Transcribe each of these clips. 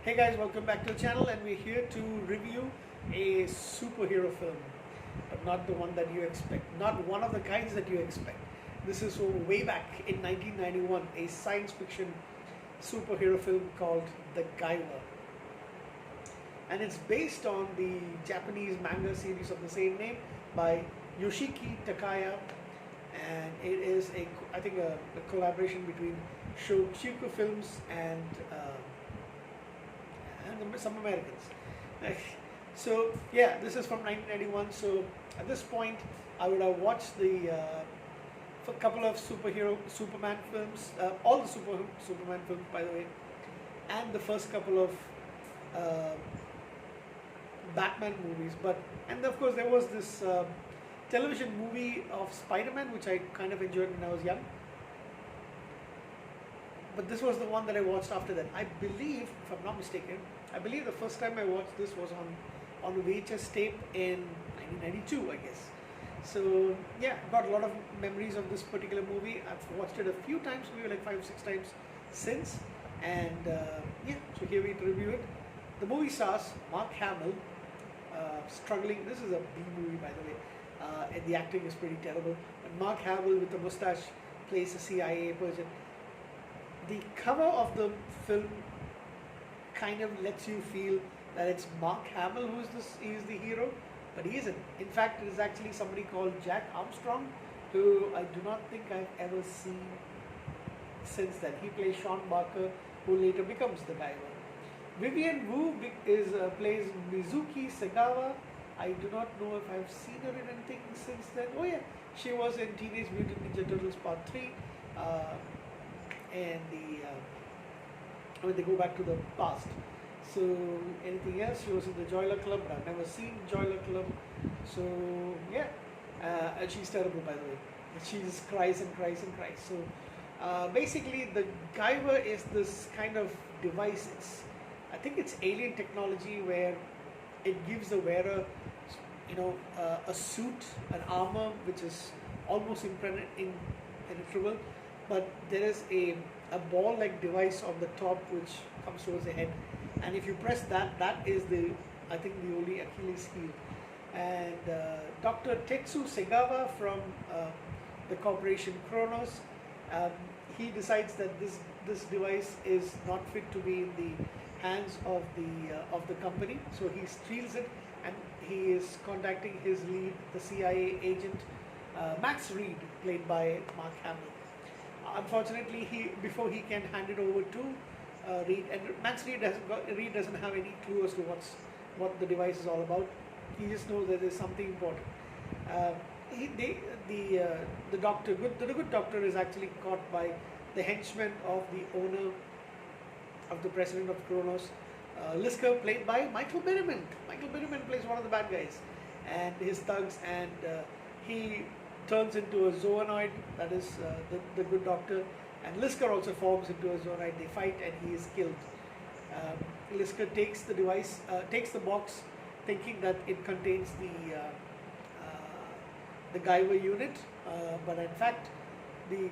Hey guys, welcome back to the channel, and we're here to review a superhero film, but not the one that you expect, not one of the kinds that you expect. This is from way back in 1991, a science fiction superhero film called The Guyver. And it's based on the Japanese manga series of the same name by Yoshiki Takaya, and it is I think a collaboration between Shochiku Films and some Americans. So yeah, this is from 1991. So at this point, I would have watched the a couple of Superman films, all the Superman films, by the way, and the first couple of Batman movies. And of course there was this television movie of Spider-Man, which I kind of enjoyed when I was young. But this was the one that I watched after that. I believe, if I'm not mistaken, I believe the first time I watched this was on VHS tape in 1992, I guess. So yeah, got a lot of memories of this particular movie. I've watched it a few times, maybe like 5 or 6 times since. And yeah, so here we review it. The movie stars Mark Hamill, struggling. This is a B movie, by the way, and the acting is pretty terrible. And Mark Hamill with a mustache plays a CIA agent. The cover of the film kind of lets you feel that it's Mark Hamill he is the hero, but he isn't. In fact, it is actually somebody called Jack Armstrong, who I do not think I've ever seen since then. He plays Sean Barker, who later becomes the Guyver. Vivian Wu plays Mizuki Segawa. I do not know if I've seen her in anything since then. Oh yeah, she was in Teenage Mutant Ninja Turtles Part 3. And they go back to the past. So anything else? She was in the Joyler Club, but I've never seen Joyler Club. So yeah, and she's terrible, by the way. She just cries and cries and cries. So basically, the Guyver is this kind of device. I think it's alien technology where it gives the wearer, a suit, an armor which is almost impenetrable. But there is a ball-like device on the top which comes towards the head, and if you press that, that is I think the only Achilles heel. And Dr. Tetsu Segawa from the corporation Kronos, he decides that this device is not fit to be in the hands of the company, so he steals it, and he is contacting his lead, the CIA agent Max Reed, played by Mark Hamill. Unfortunately, before he can hand it over to Reed, and Max Reed doesn't have any clue as to what the device is all about. He just knows that there's something important. The doctor, the good doctor, is actually caught by the henchman of the owner of the president of Kronos, Lisker, played by Michael Biderman. Michael Biderman plays one of the bad guys and his thugs, and he turns into a zoonoid, that is the good doctor, and Lisker also forms into a zoonoid. They fight and he is killed. Lisker takes the device, takes the box, thinking that it contains the Guyver unit, but in fact the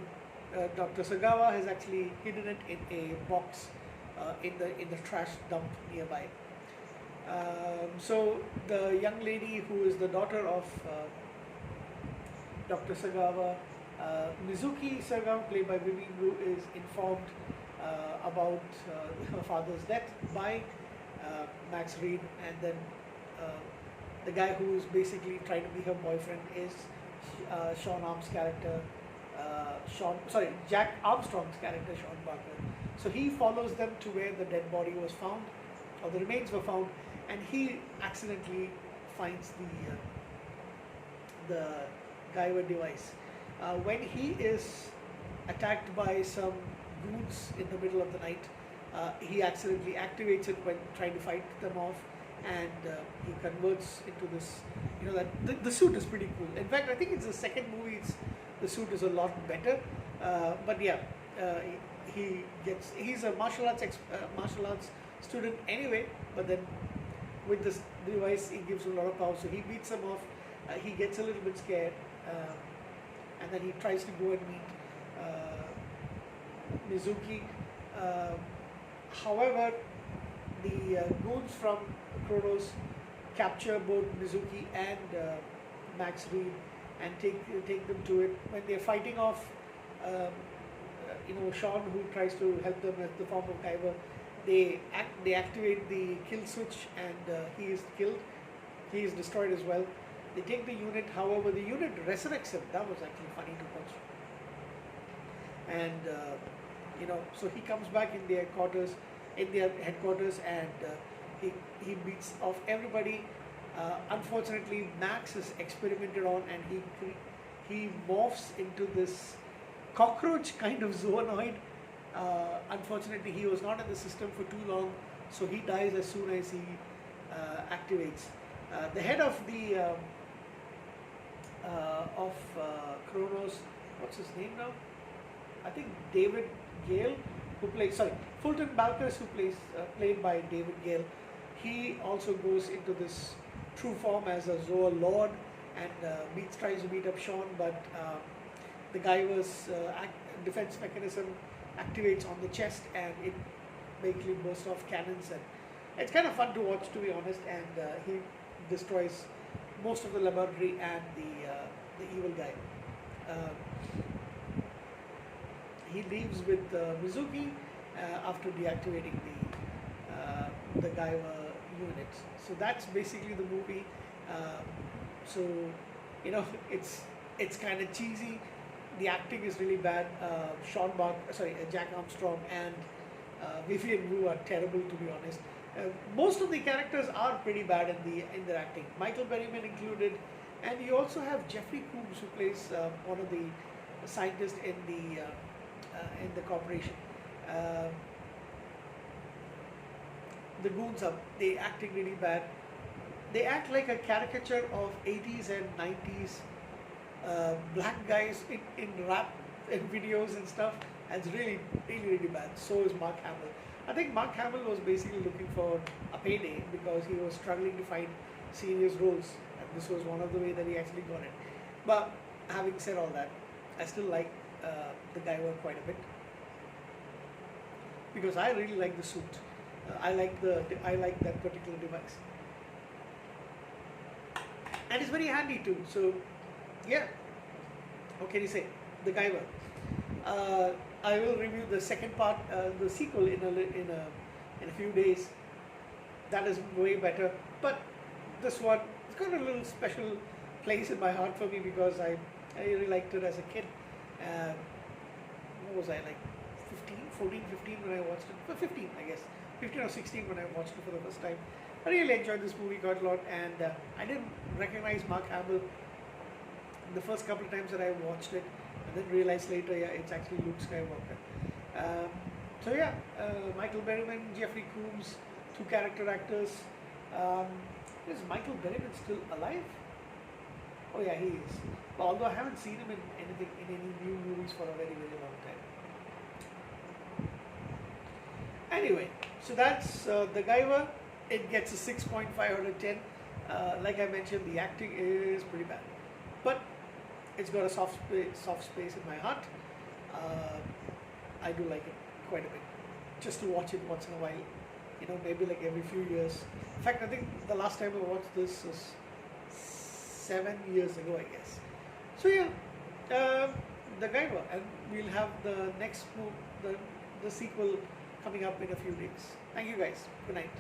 Dr. Sagawa has actually hidden it in a box in the trash dump nearby. So the young lady, who is the daughter of Dr. Sagawa, Mizuki Sagawa, played by Vivian Wu, is informed about her father's death by Max Reed, and then the guy who is basically trying to be her boyfriend is Jack Armstrong's character, Sean Barker. So he follows them to where the dead body was found, or the remains were found, and he accidentally finds the Guyver device. When he is attacked by some goons in the middle of the night, he accidentally activates it when trying to fight them off, and he converts into this. That the suit is pretty cool. In fact, I think it's the second movie. The suit is a lot better. But yeah, he's a martial arts student anyway. But then with this device, he gives a lot of power. So he beats them off. He gets a little bit scared. And then he tries to go and meet Mizuki. However, the goons from Kronos capture both Mizuki and Max Reed and take them to it when they're fighting off. Sean, who tries to help them as the form of Guyver. They activate the kill switch and he is killed. He is destroyed as well. They take the unit. However, the unit resurrects him. That was actually funny to watch. And so he comes back in their headquarters, and he beats off everybody. Unfortunately, Max is experimented on, and he morphs into this cockroach kind of zoonoid. Unfortunately, he was not in the system for too long, so he dies as soon as he activates. The head of the Kronos, what's his name now? I think David Gale, Fulton Balkers, who played by David Gale. He also goes into this true form as a Zoa Lord and tries to beat up Sean, but the Guyver's defense mechanism activates on the chest, and it basically bursts off cannons, and it's kind of fun to watch, to be honest. And he destroys most of the laboratory and the evil guy. He leaves with Mizuki after deactivating the Guyver units. So that's basically the movie. It's kind of cheesy. The acting is really bad. Jack Armstrong and Vivian Wu are terrible, to be honest. Most of the characters are pretty bad in their acting. Michael Berryman included, and you also have Jeffrey Combs, who plays one of the scientists in the corporation. The goons they acting really bad. They act like a caricature of 80s and 90s black guys in rap and videos and stuff. And it's really, really, really bad. So is Mark Hamill. I think Mark Hamill was basically looking for a payday because he was struggling to find serious roles, and this was one of the ways that he actually got it. But having said all that, I still like the Guyver quite a bit because I really like the suit. I like that particular device, and it's very handy too. So, yeah. What can you say? The Guyver. I will review the second part, the sequel, in a few days. That is way better. But this one, it's got a little special place in my heart for me because I really liked it as a kid. What was I, like 15 when I watched it? 15, I guess. 15 or 16 when I watched it for the first time. I really enjoyed this movie quite a lot, and I didn't recognize Mark Hamill the first couple of times that I watched it, and then realized later, it's actually Luke Skywalker. Michael Berryman, Jeffrey Combs, two character actors. Is Michael Berryman still alive? Oh yeah, he is. But although I haven't seen him in any new movies for a very, very long time. Anyway, so that's the Guyver. It gets a 6.5 out of 10. Like I mentioned, the acting is pretty bad, but it's got a soft space in my heart. I do like it quite a bit. Just to watch it once in a while, maybe like every few years. In fact, I think the last time I watched this was 7 years ago, I guess. So yeah, the Guyver, and we'll have the next the sequel coming up in a few days. Thank you guys. Good night.